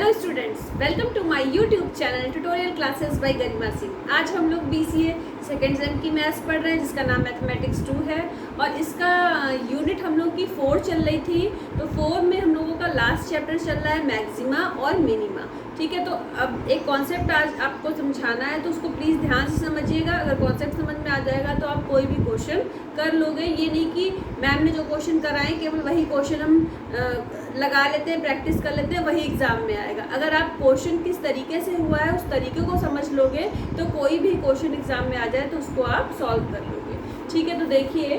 Hello students, welcome to my YouTube channel tutorial classes by Garima Singh. आज हम लोग BCA second sem की maths पढ़ रहे हैं जिसका नाम मैथमेटिक्स 2 है और इसका यूनिट हम लोग की 4 चल रही थी। तो 4 में हम लोगों का लास्ट चैप्टर चल रहा है मैक्सिमा और मिनिमा। ठीक है, तो अब एक कॉन्सेप्ट आज आपको समझाना है तो उसको प्लीज़ ध्यान से समझिएगा। अगर कॉन्सेप्ट समझ में आ जाएगा तो आप कोई भी क्वेश्चन कर लोगे। ये नहीं कि मैम ने जो क्वेश्चन कराए केवल वही क्वेश्चन हम लगा लेते हैं, प्रैक्टिस कर लेते हैं, वही एग्ज़ाम में आएगा। अगर आप क्वेश्चन किस तरीके से हुआ है उस तरीके को समझ लोगे तो कोई भी क्वेश्चन एग्ज़ाम में आ जाए तो उसको आप सॉल्व कर लोगे। ठीक है, तो देखिए,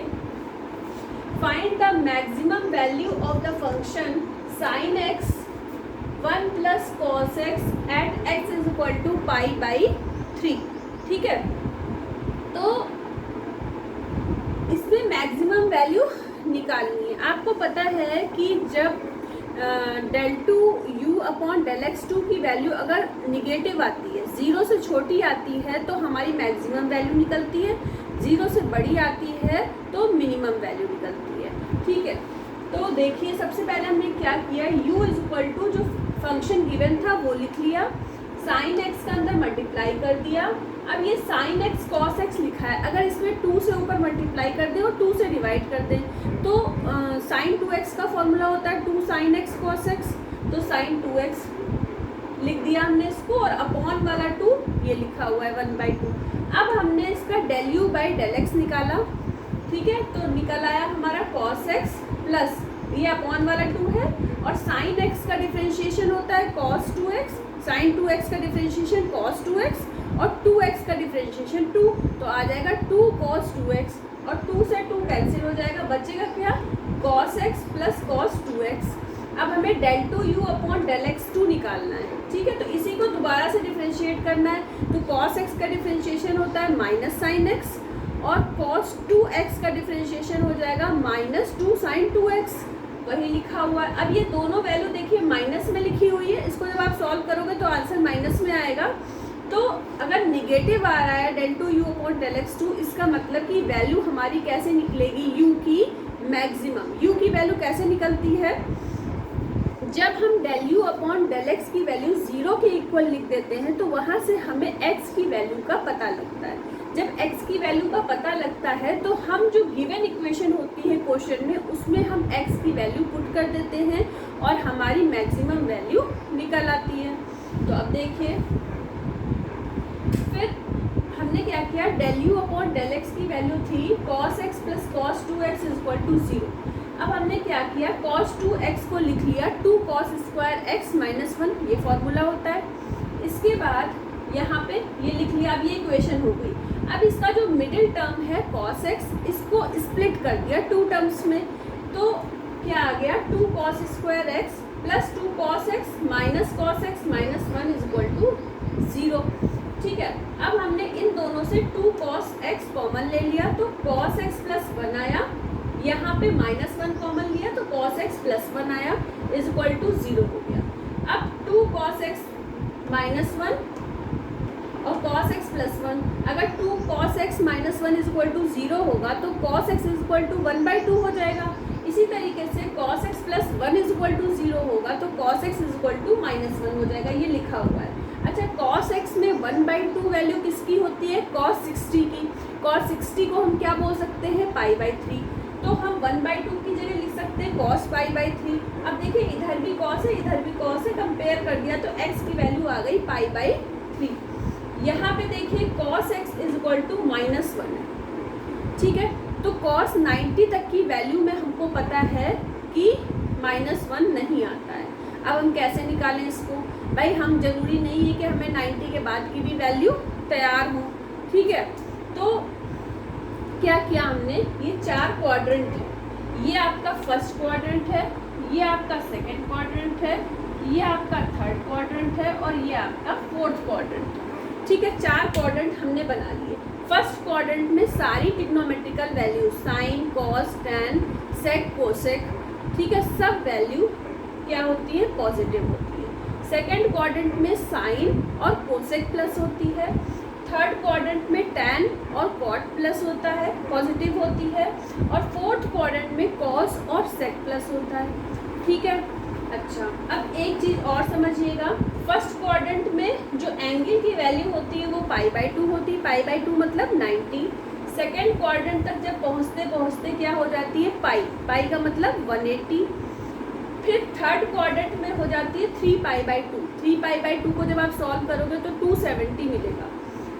find the maximum value of the function sine x 1 plus cos x at x is equal to pi by 3। ठीक है, तो इसमें मैक्सिमम वैल्यू निकालनी है। आपको पता है कि जब del two u upon del x two की वैल्यू अगर निगेटिव आती है, 0 से छोटी आती है तो हमारी मैक्सिमम वैल्यू निकलती है, 0 से बड़ी आती है तो मिनिमम वैल्यू निकलती है। ठीक है, तो देखिए सबसे पहले हमने क्या किया, u इज इक्वल टू जो फंक्शन गिवन था वो लिख लिया, साइन एक्स का अंदर मल्टीप्लाई कर दिया। अब ये साइन एक्स कॉस एक्स लिखा है, अगर इसमें 2 से ऊपर मल्टीप्लाई कर दें और 2 से डिवाइड कर दें तो साइन 2x का फॉर्मूला होता है 2 साइन एक्स कॉस एक्स। तो साइन 2x लिख दिया हमने इसको और अपॉन वाला 2 ये लिखा हुआ है 1/2। अब हमने इसका del u by del x निकाला। ठीक है, तो निकल आया हमारा कॉस एक्स प्लस ये अपॉन वाला 2 है और साइन एक्स का डिफ्रेंशिएशन होता है कॉस 2x, साइन 2x का डिफ्रेंशिएशन कॉस 2x और 2x का डिफ्रेंशिएशन 2, तो आ जाएगा 2 cos 2x और 2 से 2 कैंसिल हो जाएगा, बचेगा क्या cos x plus cos 2x। अब हमें del two u upon del x 2 निकालना है। ठीक है, तो इसी को दोबारा से डिफ्रेंशिएट करना है। तो cos x का डिफ्रेंशिएशन होता है माइनस साइन x और cos 2x का डिफ्रेंशिएशन हो जाएगा माइनस 2 साइन 2x, वही लिखा हुआ है। अब ये दोनों वैल्यू देखिए माइनस में लिखी हुई है, इसको जब आप सॉल्व करोगे तो आंसर माइनस में आएगा। तो अगर निगेटिव आ रहा है del two u upon del x 2, इसका मतलब कि वैल्यू हमारी कैसे निकलेगी, u की मैक्सिमम। u की वैल्यू कैसे निकलती है, जब हम del u upon del x की वैल्यू 0 के इक्वल लिख देते हैं तो वहाँ से हमें x की वैल्यू का पता लगता है। जब x की वैल्यू का पता लगता है तो हम जो गिवन इक्वेशन होती है क्वेश्चन में उसमें हम x की वैल्यू पुट कर देते हैं और हमारी मैक्सिमम वैल्यू निकल आती है। तो अब देखिए, फिर हमने क्या किया, del u upon del x की वैल्यू थी cos x plus cos 2x is equal to 0। अब हमने क्या किया, cos 2x को लिख लिया 2 cos स्क्वायर x माइनस 1, ये फॉर्मूला होता है। इसके बाद यहाँ पे ये लिख लिया, अब ये इक्वेशन हो गई। अब इसका जो मिडिल टर्म है cos x, इसको स्प्लिट कर दिया 2 टर्म्स में, तो क्या आ गया 2 cos square x plus 2 cos x minus cos x minus 1 is equal to 0। ठीक है, अब हमने इन दोनों से 2 cos x कॉमन ले लिया तो cos x प्लस 1 आया, यहाँ पे माइनस 1 कॉमन लिया तो cos x प्लस 1 आया इज इक्वल टू 0 हो गया। अब 2 cos x माइनस 1 और cos x प्लस 1, अगर 2 cos x minus 1 is equal to 0 होगा तो cos x is equal to 1/2 हो जाएगा। इसी तरीके से cos x plus 1 is equal to 0 होगा तो cos x is equal to minus 1 हो जाएगा, ये लिखा हुआ है। अच्छा, cos x में 1/2 वैल्यू किसकी होती है, cos 60 की। cos 60 को हम क्या बोल सकते हैं, π/3, तो हम 1/2 की जगह लिख सकते हैं cos π/3। अब देखिए इधर भी cos है इधर भी cos है, कंपेयर कर दिया तो x की वैल्यू आ गई π/3। यहाँ पे देखिए cos x is equal to minus 1 है। ठीक है, तो cos 90 तक की वैल्यू में हमको पता है कि माइनस 1 नहीं आता है। अब हम कैसे निकालें इसको, भाई हम जरूरी नहीं है कि हमें 90 के बाद की भी वैल्यू तैयार हो। ठीक है, तो क्या किया हमने, ये 4 क्वाड्रेंट है, ये आपका फर्स्ट क्वाड्रेंट है, ये आपका सेकंड क्वाड्रेंट है, ये आपका थर्ड क्वाड्रेंट है और ये आपका फोर्थ क्वाड्रेंट है। ठीक है, 4 क्वाड्रेंट हमने बना लिए। फर्स्ट क्वाड्रेंट में सारी trigonometrical value sine cos tan sec cosec, ठीक है, सब वैल्यू क्या होती है, पॉजिटिव होती है। सेकंड क्वाड्रेंट में साइन और कोसेक प्लस होती है। थर्ड क्वाड्रेंट में टैन और कॉट प्लस होता है, पॉजिटिव होती है। और फोर्थ क्वाड्रेंट में कॉस और सेक प्लस होता है। ठीक है। अच्छा, अब एक चीज़ और समझिएगा, फर्स्ट क्वाड्रेंट में जो एंगल की वैल्यू होती है वो π/2 होती है, π/2 मतलब 90। सेकेंड क्वाड्रेंट तक जब पहुँचते पहुँचते क्या हो जाती है पाई का मतलब 180। फिर थर्ड क्वाड्रेंट में हो जाती है 3π/2। 3π/2 को जब आप सॉल्व करोगे तो 270 मिलेगा,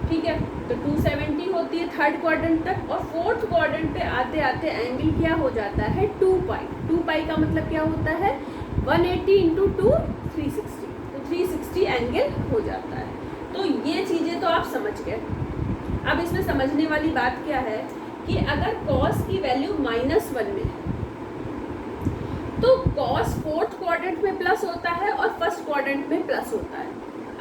ठीक है। तो 270 होती है थर्ड क्वाड्रेंट तक, और फोर्थ क्वाड्रेंट पे आते आते एंगल क्या हो जाता है 2π। 2π का मतलब क्या होता है 180 इंटू 2 360, तो 360 एंगल हो जाता है। तो ये चीज़ें तो आप समझ गए। अब इसमें समझने वाली बात क्या है कि अगर कॉस की वैल्यू -1 में है तो कॉस फोर्थ क्वाड्रेंट में प्लस होता है और फर्स्ट क्वाड्रेंट में प्लस होता है।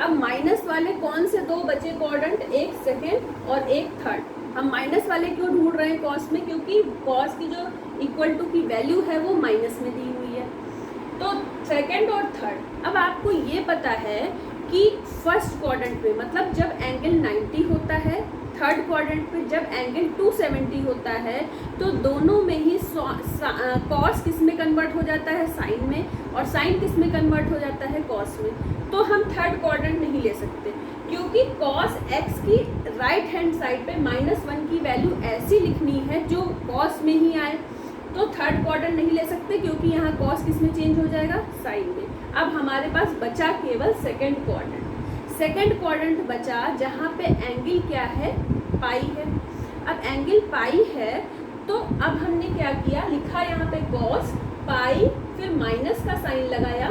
अब माइनस वाले कौन से दो बचे क्वाड्रेंट, एक सेकेंड और एक थर्ड। हम माइनस वाले क्यों ढूंढ रहे हैं कॉस में, क्योंकि कॉस की जो इक्वल टू की वैल्यू है वो माइनस में दी हुई है। तो सेकेंड और थर्ड। अब आपको ये पता है कि फर्स्ट क्वाड्रेंट में मतलब जब एंगल 90 होता है, थर्ड क्वाड्रेंट पे जब एंगल 270 होता है, तो दोनों में ही कॉस किस में कन्वर्ट हो जाता है साइन में, और साइन किस में कन्वर्ट हो जाता है कॉस में। तो हम थर्ड क्वाड्रेंट नहीं ले सकते, क्योंकि कॉस एक्स की राइट हैंड साइड पे -1 की वैल्यू ऐसी लिखनी है जो कॉस में ही आए। तो थर्ड क्वाड्रेंट नहीं ले सकते, क्योंकि यहाँ कॉस किस में चेंज हो जाएगा साइन में। अब हमारे पास बचा केवल सेकेंड क्वाड्रेंट। सेकेंड क्वाड्रेंट बचा जहाँ पे एंगल क्या है पाई है। अब एंगल पाई है तो अब हमने क्या किया, लिखा यहाँ पे कॉस पाई, फिर माइनस का साइन लगाया।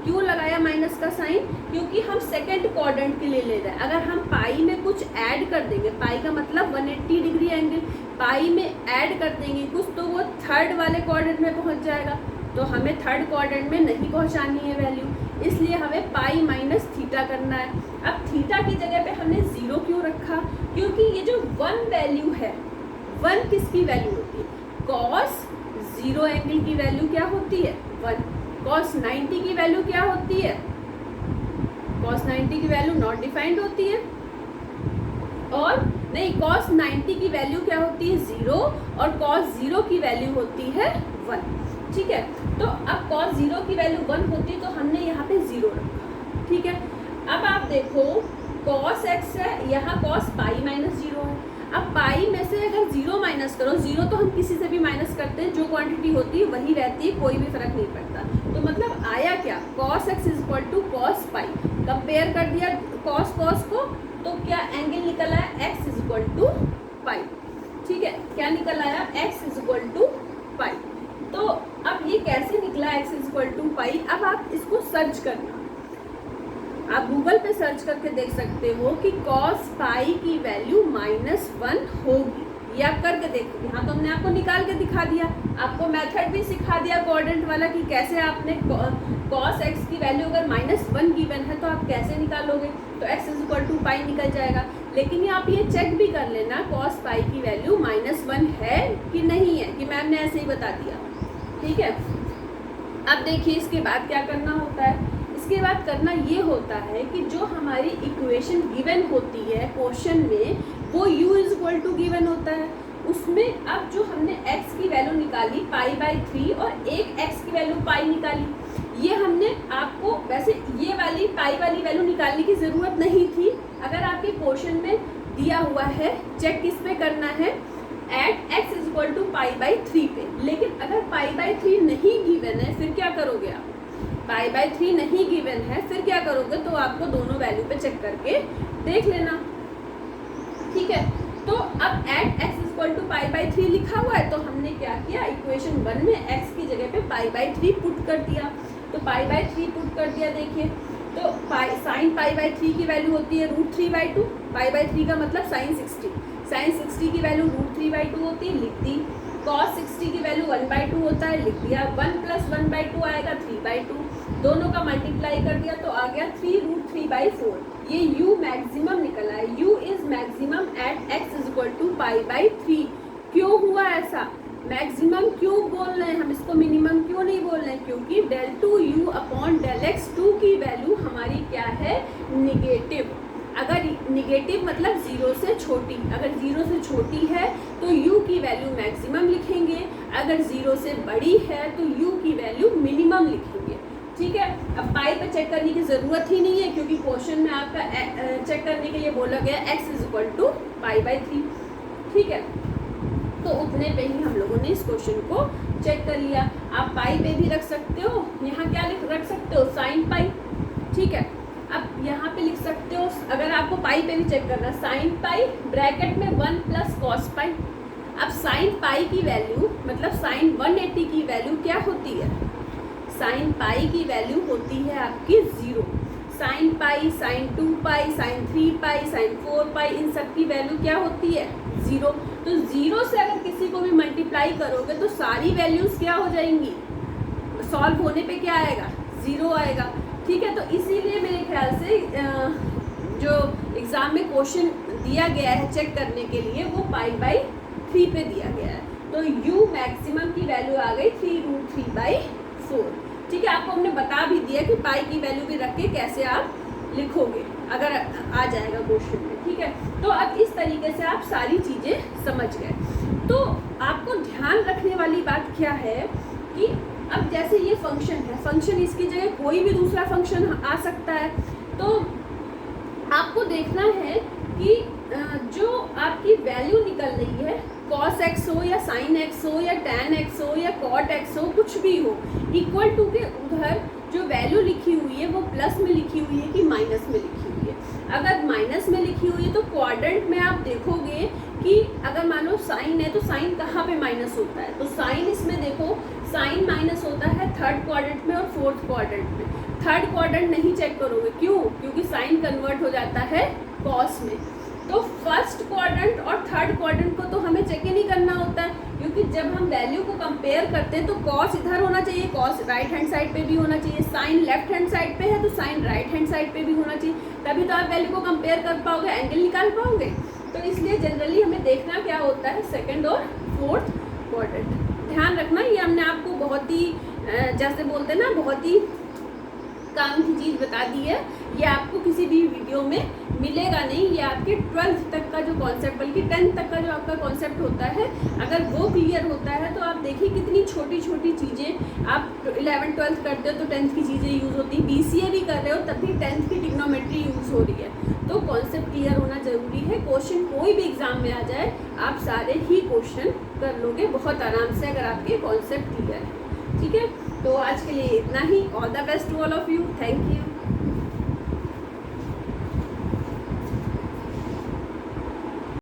क्यों लगाया माइनस का साइन, क्योंकि हम सेकेंड क्वाड्रेंट के लिए ले रहे हैं। अगर हम पाई में कुछ ऐड कर देंगे, पाई का मतलब 180 डिग्री एंगल, पाई में ऐड कर देंगे कुछ, तो वो थर्ड वाले क्वाड्रेंट में पहुंच जाएगा। तो हमें थर्ड क्वाड्रेंट में नहीं पहुंचानी है वैल्यू, इसलिए हमें पाई माइनस थीटा करना है। अब थीटा की जगह पे हमने 0 क्यों रखा, क्योंकि ये जो 1 वैल्यू है, 1 किसकी वैल्यू होती है, कॉस 0 एंगल की वैल्यू क्या होती है 1। कॉस 90 की वैल्यू क्या होती है, कॉस 90 की वैल्यू नॉट डिफाइंड होती है, और नहीं, कॉस 90 की वैल्यू क्या होती है 0, और कॉस 0 की वैल्यू होती है 1, ठीक है। तो अब कॉस 0 की वैल्यू 1 होती है, तो हमने यहाँ पे 0 रखा, ठीक है। अब आप देखो कॉस x है, यहाँ कॉस पाई माइनस 0 है। अब पाई में से अगर 0 माइनस करो, 0 तो हम किसी से भी माइनस करते हैं, जो क्वांटिटी होती है वही रहती है, कोई भी फर्क नहीं पड़ता। तो मतलब आया क्या, cos x is equal to cos pi. Compare कर दिया कॉस कॉस को, तो क्या एंगल निकल आया x इज इक्वल टू पाई, ठीक है। क्या निकल आया x इज इक्वल टू पाई। तो अब ये कैसे निकला x इज इक्वल टू पाई, अब आप इसको सर्च करना, आप गूगल पे सर्च करके देख सकते हो कि कॉस पाई की वैल्यू -1 होगी, ये आप करके देखो। यहाँ तो हमने आपको निकाल के दिखा दिया, आपको मेथड भी सिखा दिया क्वाड्रेंट वाला कि कैसे आपने कॉस एक्स की वैल्यू अगर -1 गिवन है तो आप कैसे निकालोगे, तो x इज इक्वल टू पाई निकल जाएगा। लेकिन आप ये चेक भी कर लेना कॉस पाई की वैल्यू -1 है कि नहीं है, कि मैम ने ऐसे ही बता दिया, ठीक है। अब देखिए इसके बाद क्या करना होता है, इसके बाद करना ये होता है कि जो हमारी इक्वेशन गिवन होती है क्वेश्चन में, वो u is equal to given होता है। उसमें अब जो हमने x की वैल्यू निकाली π/3 और एक x की वैल्यू पाई निकाली, ये हमने आपको वैसे ये वाली पाई वाली वैल्यू निकालने की ज़रूरत नहीं थी। अगर आपके क्वेश्चन में दिया हुआ है, चेक किस पे करना है, at x is equal to π/3 पे। लेकिन अगर π/3 नहीं गिवन है फिर क्या करोगे आप, π/3 नहीं गिवन है फिर क्या करोगे, तो आपको दोनों वैल्यू पे चेक करके देख लेना, ठीक है। तो अब at x is equal to π/3 लिखा हुआ है, तो हमने क्या किया, इक्वेशन 1 में x की जगह पे π/3 पुट कर दिया। तो π/3 पुट कर दिया, देखिए तो साइन π/3 की वैल्यू होती है √3/2, π/3 का मतलब साइन 60, साइन 60 की वैल्यू √3/2 होती है, लिख दी। cos 60 की वैल्यू 1/2 होता है, लिख दिया। 1 + 1/2 आएगा 3/2, दोनों का मल्टीप्लाई कर दिया तो आ गया 3√3/4। ये u मैक्सिमम निकला है, u is maximum at x is equal to π/3। क्यों हुआ ऐसा, मैक्सिमम क्यों बोल रहे हैं हम, इसको मिनिमम क्यों नहीं बोल रहे हैं, क्योंकि del2u अपॉन del x 2 की वैल्यू हमारी क्या है, निगेटिव। अगर निगेटिव मतलब 0 से छोटी, अगर 0 से छोटी है तो u की वैल्यू मैक्सिमम लिखेंगे, अगर 0 से बड़ी है तो u की वैल्यू मिनिमम लिखेंगे, ठीक है। अब पाई पे चेक करने की ज़रूरत ही नहीं है क्योंकि क्वेश्चन में आपका चेक करने के लिए बोला गया x = π/3, ठीक है। तो उतने पे ही हम लोगों ने इस क्वेश्चन को चेक कर लिया। आप पाई पे भी रख सकते हो, यहाँ क्या रख सकते हो, sin पाई, ठीक है। अब यहाँ पे लिख सकते हो, अगर आपको पाई पे भी चेक करना, sin पाई ब्रैकेट में 1 + cos पाई। अब sin पाई की वैल्यू मतलब sin 180 की वैल्यू क्या होती है, sin पाई की वैल्यू होती है आपकी 0। sin पाई, sin 2 पाई, sin 3 पाई, sin 4 पाई, इन सब की वैल्यू क्या होती है 0। तो 0 से अगर किसी को भी मल्टीप्लाई करोगे तो सारी वैल्यूज़ क्या हो जाएंगी, सॉल्व होने पे क्या आएगा, 0 आएगा, ठीक है। तो इसीलिए मेरे ख्याल से जो एग्ज़ाम में क्वेश्चन दिया गया है चेक करने के लिए वो π/3 पे दिया गया है। तो u मैक्सिमम की वैल्यू आ गई 3√3/4, ठीक है। आपको हमने बता भी दिया कि पाई की वैल्यू भी रख के कैसे आप लिखोगे अगर आ जाएगा क्वेश्चन में, ठीक है। तो अब इस तरीके से आप सारी चीज़ें समझ गए। तो आपको ध्यान रखने वाली बात क्या है कि अब जैसे ये फंक्शन है, फंक्शन इसकी जगह कोई भी दूसरा फंक्शन आ सकता है। तो आपको देखना है कि जो आपकी वैल्यू निकल रही है, cos x हो या sin x हो या tan x हो या cot x हो, कुछ भी हो, इक्वल टू के उधर जो वैल्यू लिखी हुई है वो प्लस में लिखी हुई है कि माइनस में लिखी हुई है। अगर माइनस में लिखी हुई है तो क्वाड्रेंट में आप देखोगे कि अगर मान लो साइन है तो साइन कहाँ पे माइनस होता है, तो साइन इसमें देखो साइन माइनस होता है 3rd क्वाड्रेंट में और 4th क्वाड्रेंट में। 3rd क्वाड्रेंट नहीं चेक करोगे, क्यों, क्योंकि साइन कन्वर्ट हो जाता है कॉस में। तो 1st क्वाड्रेंट और 3rd क्वाड्रेंट को तो हमें चेक ही नहीं करना होता है, क्योंकि जब हम वैल्यू को कंपेयर करते हैं तो कॉस इधर होना चाहिए, कॉस राइट हैंड साइड पे भी होना चाहिए, साइन लेफ्ट हैंड साइड पे है तो साइन राइट हैंड साइड पे भी होना चाहिए, तभी तो आप वैल्यू को कंपेयर कर पाओगे, एंगल निकाल पाओगे। तो इसलिए जनरली हमें देखना क्या होता है 2nd और 4th क्वाड्रेंट। ध्यान रखना, ये हमने आपको बहुत ही जैसे बोलते हैं ना, बहुत ही काम की चीज़ बता दी है। ये आपको किसी भी वीडियो में मिलेगा नहीं, ये आपके 12th तक का जो कॉन्सेप्ट, बल्कि 10th तक का जो आपका कॉन्सेप्ट होता है, अगर वो क्लियर होता है तो आप देखिए कितनी छोटी छोटी चीज़ें आप 11th 12th करते हो तो 10th की चीज़ें यूज़ होती है, BCA भी कर रहे हो तब भी 10th की ट्रिग्नोमेट्री यूज़ हो रही है। तो कॉन्सेप्ट क्लियर होना ज़रूरी है। क्वेश्चन कोई भी एग्ज़ाम में आ जाए आप सारे ही क्वेश्चन कर लोगे बहुत आराम से अगर आपके कॉन्सेप्ट क्लियर है, ठीक है। तो आज के लिए इतना ही। All the best to all of you, thank you.